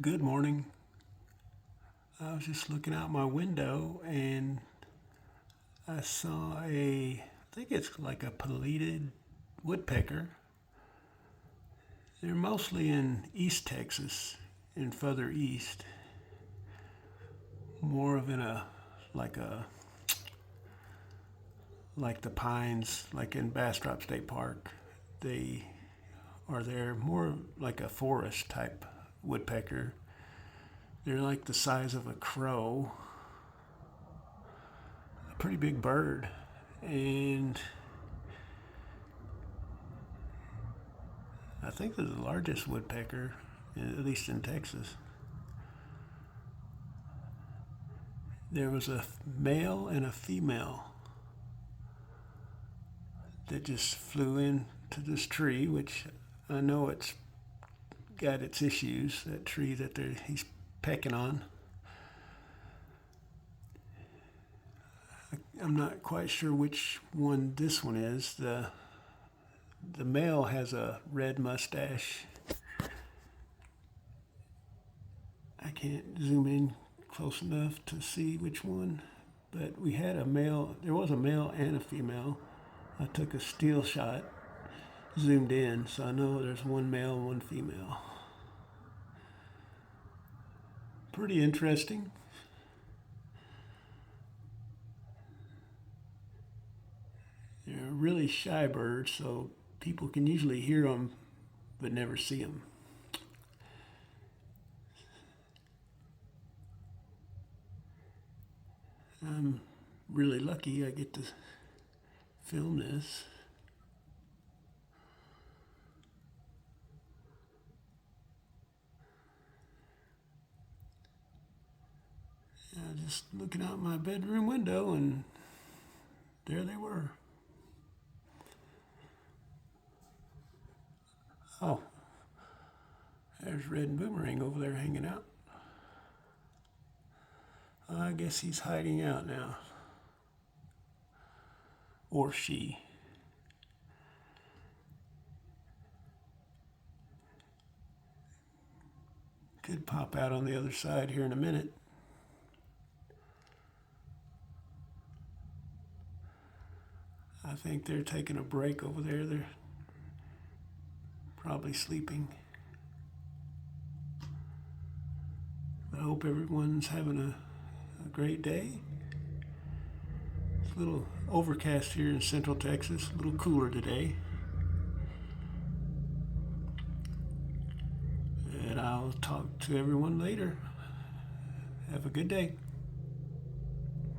Good morning. I was just looking out my window and I saw I think it's like a pileated woodpecker. They're mostly in East Texas and further east, more of in like a, like the pines, like in Bastrop State Park. They are there more like a forest type woodpecker. They're like the size of a crow, a pretty big bird. And I think they're the largest woodpecker, at least in Texas. There was a male and a female that just flew into this tree, which I know it's got its issues, that tree that he's pecking on. I'm not quite sure which one this one is. The male has a red mustache. I can't zoom in close enough to see which one, but we had a male. There was a male and a female. I took a still shot, zoomed in, so I know there's one male and one female. Pretty interesting. They're really shy birds, so people can usually hear them but never see them. I'm really lucky I get to film this. Just looking out my bedroom window, and there they were. Oh, there's Red Boomerang over there hanging out. I guess he's hiding out now. Or she. Could pop out on the other side here in a minute. I think they're taking a break over there. They're probably sleeping. I hope everyone's having a great day. It's a little overcast here in Central Texas, a little cooler today. And I'll talk to everyone later. Have a good day.